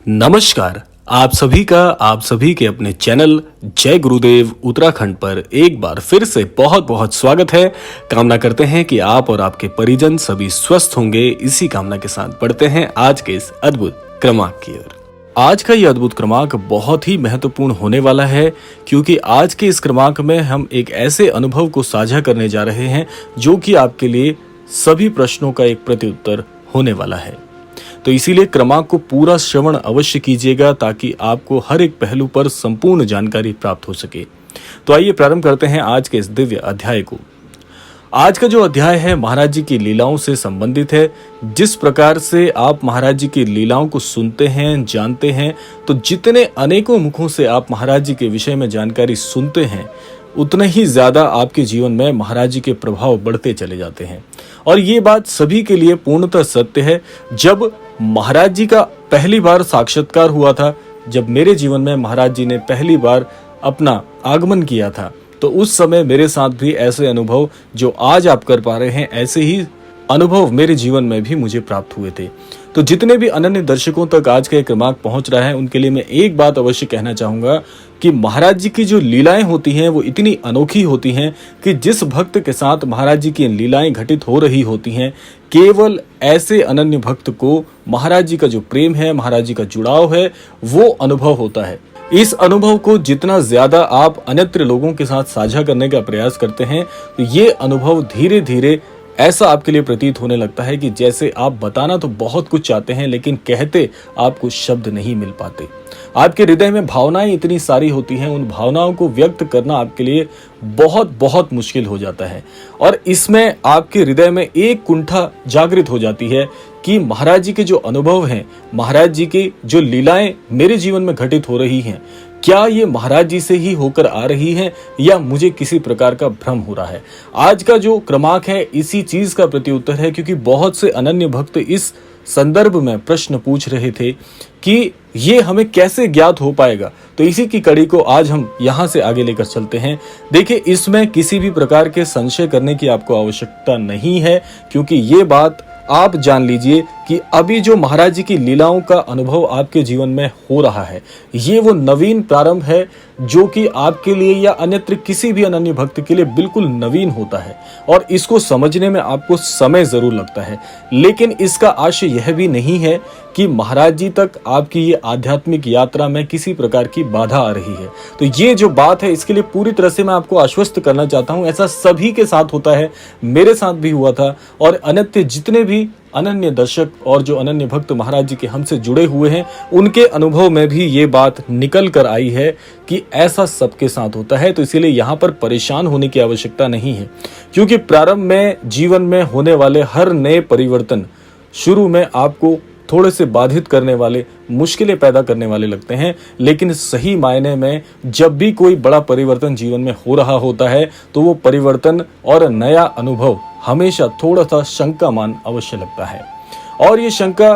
नमस्कार। आप सभी का आप सभी के अपने चैनल जय गुरुदेव उत्तराखंड पर एक बार फिर से बहुत बहुत स्वागत है। कामना करते हैं कि आप और आपके परिजन सभी स्वस्थ होंगे। इसी कामना के साथ बढ़ते हैं आज के इस अद्भुत क्रमांक की ओर। आज का यह अद्भुत क्रमांक बहुत ही महत्वपूर्ण होने वाला है, क्योंकि आज के इस क्रमांक में हम एक ऐसे अनुभव को साझा करने जा रहे हैं जो कि आपके लिए सभी प्रश्नों का एक प्रत्युत्तर होने वाला है। तो इसीलिए क्रमांक को पूरा श्रवण अवश्य कीजिएगा ताकि आपको हर एक पहलू पर संपूर्ण जानकारी प्राप्त हो सके। तो आइए प्रारंभ करते हैं आज के इस दिव्य अध्याय को। आज का जो अध्याय है महाराज जी की लीलाओं से संबंधित है। जिस प्रकार से आप महाराज जी की लीलाओं को सुनते हैं, जानते हैं, तो जितने अनेकों मुखों से आप महाराज जी के विषय में जानकारी सुनते हैं, उतना ही ज्यादा आपके जीवन में महाराज जी के प्रभाव बढ़ते चले जाते हैं। और ये बात सभी के लिए पूर्णतः सत्य है। जब महाराज जी का पहली बार साक्षात्कार हुआ था, जब मेरे जीवन में महाराज जी ने पहली बार अपना आगमन किया था, तो उस समय मेरे साथ भी ऐसे अनुभव जो आज आप कर पा रहे हैं, ऐसे ही अनुभव मेरे जीवन में भी मुझे प्राप्त हुए थे। तो जितने भी अनन्य दर्शकों तक आज का क्रमांक पहुंच रहा है, उनके लिए मैं एक बात अवश्य कहना चाहूंगा कि महाराज जी की जो लीलाएं होती हैं वो इतनी अनोखी होती हैं कि जिस भक्त के साथ महाराज जी की लीलाएं घटित हो रही होती हैं, केवल ऐसे अनन्य भक्त को महाराज जी का जो प्रेम है, महाराज जी का जुड़ाव है, वो अनुभव होता है। इस अनुभव को जितना ज्यादा आप अन्यत्र लोगों के साथ साझा करने का प्रयास करते हैं, तो ये अनुभव धीरे धीरे ऐसा आपके लिए प्रतीत होने लगता है कि जैसे आप बताना तो बहुत कुछ चाहते हैं, लेकिन कहते आपको शब्द नहीं मिल पाते। आपके हृदय में भावनाएं इतनी सारी होती हैं, उन भावनाओं को व्यक्त करना आपके लिए बहुत बहुत मुश्किल हो जाता है। और इसमें आपके हृदय में एक कुंठा जागृत हो जाती है कि महाराज जी के जो अनुभव हैं, महाराज जी की जो लीलाएं मेरे जीवन में घटित हो रही हैं, क्या ये महाराज जी से ही होकर आ रही हैं या मुझे किसी प्रकार का भ्रम हो रहा है। आज का जो क्रमांक है इसी चीज का प्रत्युत्तर है, क्योंकि बहुत से अनन्य भक्त इस संदर्भ में प्रश्न पूछ रहे थे कि ये हमें कैसे ज्ञात हो पाएगा। तो इसी की कड़ी को आज हम यहाँ से आगे लेकर चलते हैं। देखिए, इसमें किसी भी प्रकार के संशय करने की आपको आवश्यकता नहीं है, क्योंकि ये बात आप जान लीजिए कि अभी जो महाराज जी की लीलाओं का अनुभव आपके जीवन में हो रहा है, ये वो नवीन प्रारंभ है जो कि आपके लिए या अन्यत्र किसी भी अनन्य भक्त के लिए बिल्कुल नवीन होता है। और इसको समझने में आपको समय जरूर लगता है, लेकिन इसका आशय यह भी नहीं है कि महाराज जी तक आपकी ये आध्यात्मिक यात्रा में किसी प्रकार की बाधा आ रही है। तो ये जो बात है, इसके लिए पूरी तरह से मैं आपको आश्वस्त करना चाहता हूं, ऐसा सभी के साथ होता है, मेरे साथ भी हुआ था। और अन्यत्र जितने भी अनन्य दर्शक और जो अनन्य भक्त महाराज जी के हमसे जुड़े हुए हैं, उनके अनुभव में भी ये बात निकल कर आई है कि ऐसा सबके साथ होता है। तो इसीलिए यहाँ पर परेशान होने की आवश्यकता नहीं है, क्योंकि प्रारंभ में जीवन में होने वाले हर नए परिवर्तन शुरू में आपको थोड़े से बाधित करने वाले, मुश्किलें पैदा करने वाले लगते हैं, लेकिन सही मायने में जब भी कोई बड़ा परिवर्तन जीवन में हो रहा होता है, तो वो परिवर्तन और नया अनुभव हमेशा थोड़ा सा शंकामान अवश्य लगता है। और ये शंका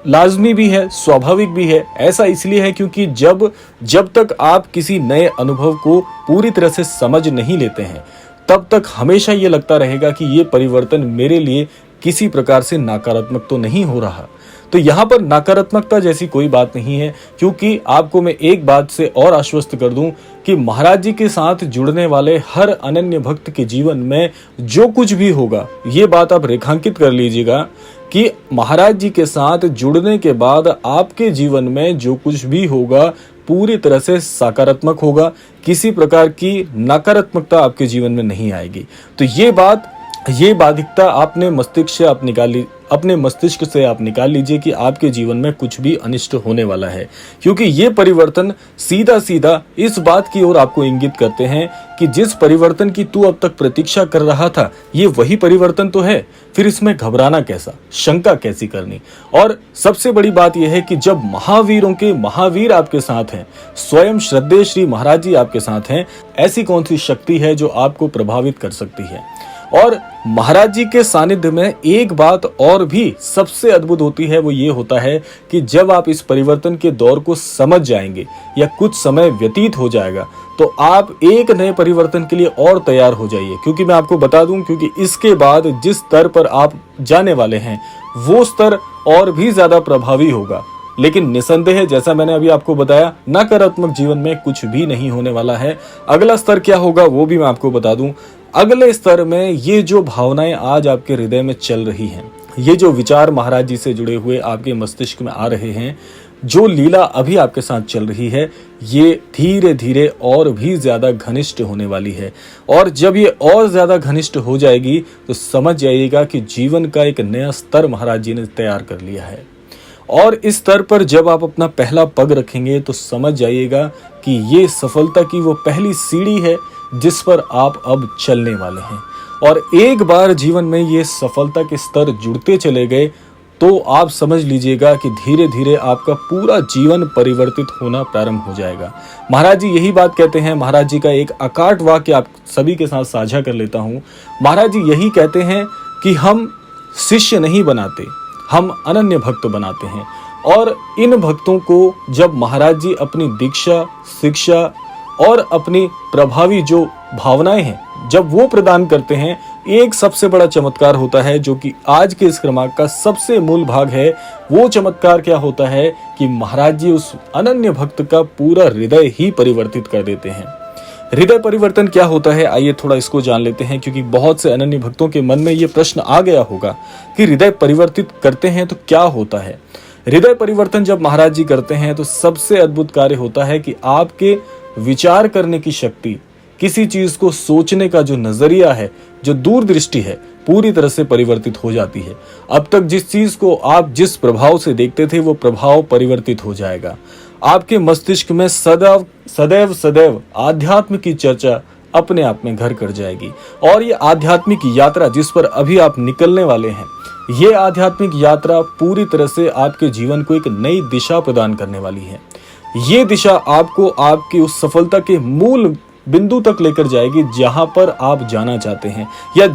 लाजमी भी है, स्वाभाविक भी है। ऐसा इसलिए है क्योंकि जब तक आप किसी नए अनुभव को पूरी तरह से समझ नहीं लेते हैं, तब तक हमेशा ये लगता रहेगा कि ये परिवर्तन मेरे लिए किसी प्रकार से नकारात्मक तो नहीं हो रहा। तो यहाँ पर नकारात्मकता जैसी कोई बात नहीं है, क्योंकि आपको मैं एक बात से और आश्वस्त कर दूं कि महाराज जी के साथ जुड़ने वाले हर अनन्य भक्त के जीवन में जो कुछ भी होगा, ये बात आप रेखांकित कर लीजिएगा कि महाराज जी के साथ जुड़ने के बाद आपके जीवन में जो कुछ भी होगा पूरी तरह से सकारात्मक होगा। किसी प्रकार की नकारात्मकता आपके जीवन में नहीं आएगी। तो ये बाधिकता अपने मस्तिष्क से आप निकाल लीजिए कि आपके जीवन में कुछ भी अनिष्ट होने वाला है, क्योंकि ये परिवर्तन सीधा सीधा इस बात की ओर आपको इंगित करते हैं कि जिस परिवर्तन की तू अब तक प्रतीक्षा कर रहा था, ये वही परिवर्तन तो है, फिर इसमें घबराना कैसा, शंका कैसी करनी। और सबसे बड़ी बात यह है कि जब महावीरों के महावीर आपके साथ हैं, स्वयं श्रद्धेय श्री महाराज जी आपके साथ हैं, ऐसी कौन सी शक्ति है जो आपको प्रभावित कर सकती है। और महाराज जी के सानिध्य में एक बात और भी सबसे अद्भुत होती है, वो ये होता है कि जब आप इस परिवर्तन के दौर को समझ जाएंगे या कुछ समय व्यतीत हो जाएगा, तो आप एक नए परिवर्तन के लिए और तैयार हो जाइए। क्योंकि मैं आपको बता दूं, क्योंकि इसके बाद जिस स्तर पर आप जाने वाले हैं वो स्तर और भी ज्यादा प्रभावी होगा। लेकिन निसंदेह जैसा मैंने अभी आपको बताया, नकारात्मक जीवन में कुछ भी नहीं होने वाला है। अगला स्तर क्या होगा वो भी मैं आपको बता दूं। अगले स्तर में ये जो भावनाएं आज आपके हृदय में चल रही हैं, ये जो विचार महाराज जी से जुड़े हुए आपके मस्तिष्क में आ रहे हैं, जो लीला अभी आपके साथ चल रही है, ये धीरे धीरे और भी ज्यादा घनिष्ठ होने वाली है। और जब ये और ज्यादा घनिष्ठ हो जाएगी तो समझ जाइएगा कि जीवन का एक नया स्तर महाराज जी ने तैयार कर लिया है। और इस स्तर पर जब आप अपना पहला पग रखेंगे तो समझ जाइएगा कि ये सफलता की वो पहली सीढ़ी है जिस पर आप अब चलने वाले हैं। और एक बार जीवन में ये सफलता के स्तर जुड़ते चले गए तो आप समझ लीजिएगा कि धीरे धीरे आपका पूरा जीवन परिवर्तित होना प्रारंभ हो जाएगा। महाराज जी यही बात कहते हैं। महाराज जी का एक अकाट वाक्य आप सभी के साथ साझा कर लेता हूं। महाराज जी यही कहते हैं कि हम शिष्य नहीं बनाते, हम अनन्य भक्त बनाते हैं। और इन भक्तों को जब महाराज जी अपनी दीक्षा, शिक्षा और अपनी प्रभावी जो भावनाएं हैं जब वो प्रदान करते हैं, एक सबसे बड़ा चमत्कार होता है जो कि आज के इस क्रमांक का सबसे मूल भाग है। वो चमत्कार क्या होता है कि महाराज जी उस अनन्य भक्त का पूरा हृदय ही परिवर्तित कर देते हैं। हृदय परिवर्तन क्या होता है, आइए थोड़ा इसको जान लेते हैं, क्योंकि बहुत से अनन्य भक्तों के मन में ये प्रश्न आ गया होगा कि हृदय परिवर्तित करते हैं तो क्या होता है। हृदय परिवर्तन जब महाराज जी करते हैं तो सबसे अद्भुत कार्य होता है कि आपके विचार करने की शक्ति, किसी चीज को सोचने का जो नजरिया है, जो दूरदृष्टि है, पूरी तरह से परिवर्तित हो जाती है। अब तक जिस चीज को आप जिस प्रभाव से देखते थे वो प्रभाव परिवर्तित हो जाएगा। आपके मस्तिष्क में सदैव सदैव आध्यात्म की चर्चा अपने आप में घर कर जाएगी। और ये आध्यात्मिक यात्रा जिस पर अभी आप निकलने वाले हैं, ये आध्यात्मिक यात्रा पूरी तरह से आपके जीवन को एक नई दिशा प्रदान करने वाली है। ये दिशा आपको आपकी उस सफलता के मूल बिंदु तक लेकर जाएगी जहां पर आप जाना चाहते हैं, या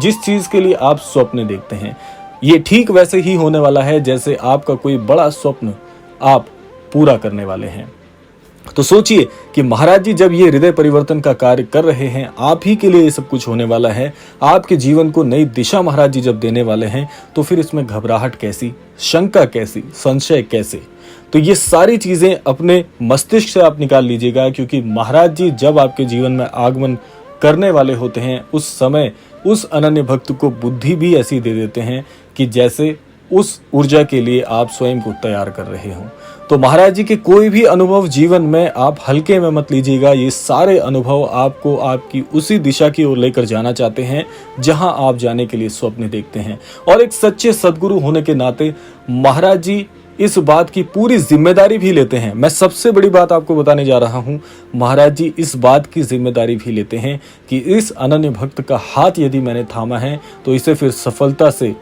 जिस चीज के लिए आप स्वप्न देखते हैं। ये ठीक वैसे ही होने वाला है जैसे आपका कोई बड़ा स्वप्न आप पूरा करने वाले हैं। तो सोचिए कि महाराज जी जब ये हृदय परिवर्तन का कार्य कर रहे हैं, आप ही के लिए ये सब कुछ होने वाला है, आपके जीवन को नई दिशा महाराज जी जब देने वाले हैं, तो फिर इसमें घबराहट कैसी, शंका कैसी, संशय कैसे। तो ये सारी चीजें अपने मस्तिष्क से आप निकाल लीजिएगा, क्योंकि महाराज जी जब आपके जीवन में आगमन करने वाले होते हैं उस समय उस अनन्य भक्त को बुद्धि भी ऐसी दे देते हैं कि जैसे उस ऊर्जा के लिए आप स्वयं को तैयार कर रहे हो। तो महाराज जी के कोई भी अनुभव जीवन में आप हल्के में मत लीजिएगा। ये सारे अनुभव आपको आपकी उसी दिशा की ओर लेकर जाना चाहते हैं जहां आप जाने के लिए स्वप्न देखते हैं। और एक सच्चे सद्गुरु होने के नाते महाराज जी इस बात की पूरी जिम्मेदारी भी लेते हैं। मैं सबसे बड़ी बात आपको बताने जा रहा हूं, महाराज जी इस बात की जिम्मेदारी भी लेते हैं कि इस अनन्य भक्त का हाथ यदि मैंने थामा है तो इसे फिर सफलता से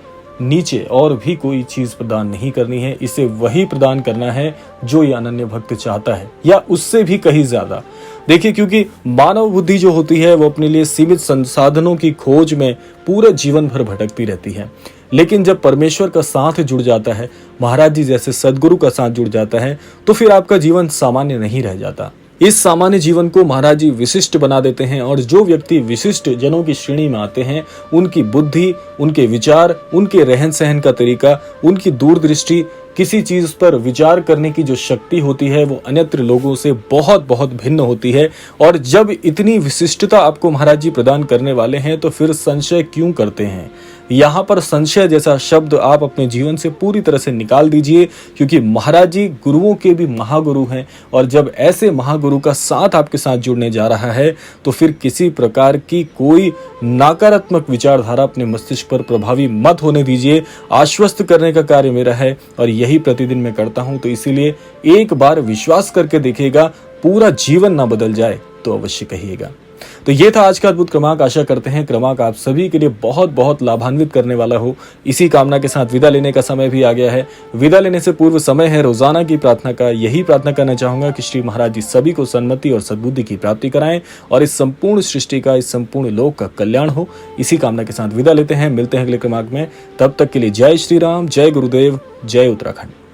नीचे और भी कोई चीज प्रदान नहीं करनी है। इसे वही प्रदान करना है जो ये अनन्य भक्त चाहता है, या उससे भी कहीं ज्यादा। देखिए, क्योंकि मानव बुद्धि जो होती है वो अपने लिए सीमित संसाधनों की खोज में पूरे जीवन भर भटकती रहती है। लेकिन जब परमेश्वर का साथ जुड़ जाता है, महाराज जी जैसे सदगुरु का साथ जुड़ जाता है, तो फिर आपका जीवन सामान्य नहीं रह जाता। इस सामान्य जीवन को महाराज जी विशिष्ट बना देते हैं। और जो व्यक्ति विशिष्ट जनों की श्रेणी में आते हैं, उनकी बुद्धि, उनके विचार, उनके रहन सहन का तरीका, उनकी दूरदृष्टि, किसी चीज पर विचार करने की जो शक्ति होती है वो अन्यत्र लोगों से बहुत बहुत भिन्न होती है। और जब इतनी विशिष्टता आपको महाराज जी प्रदान करने वाले हैं तो फिर संशय क्यों करते हैं। यहाँ पर संशय जैसा शब्द आप अपने जीवन से पूरी तरह से निकाल दीजिए, क्योंकि महाराज जी गुरुओं के भी महागुरु हैं। और जब ऐसे महागुरु का साथ आपके साथ जुड़ने जा रहा है तो फिर किसी प्रकार की कोई नकारात्मक विचारधारा अपने मस्तिष्क पर प्रभावी मत होने दीजिए। आश्वस्त करने का कार्य मेरा है और यही प्रतिदिन मैं करता हूं। तो इसीलिए एक बार विश्वास करके देखिएगा, पूरा जीवन ना बदल जाए तो अवश्य कहिएगा। तो ये था आज का अद्भुत क्रमांक। आशा करते हैं क्रमांक आप सभी के लिए बहुत बहुत लाभान्वित करने वाला हो। इसी कामना के साथ विदा लेने का समय भी आ गया है। विदा लेने से पूर्व समय है रोजाना की प्रार्थना का। यही प्रार्थना करना चाहूंगा कि श्री महाराज जी सभी को सन्मति और सद्बुद्धि की प्राप्ति कराएं और इस संपूर्ण सृष्टि का, इस संपूर्ण लोक का कल्याण हो। इसी कामना के साथ विदा लेते हैं। मिलते हैं अगले क्रमांक में। तब तक के लिए जय श्री राम, जय गुरुदेव, जय उत्तराखंड।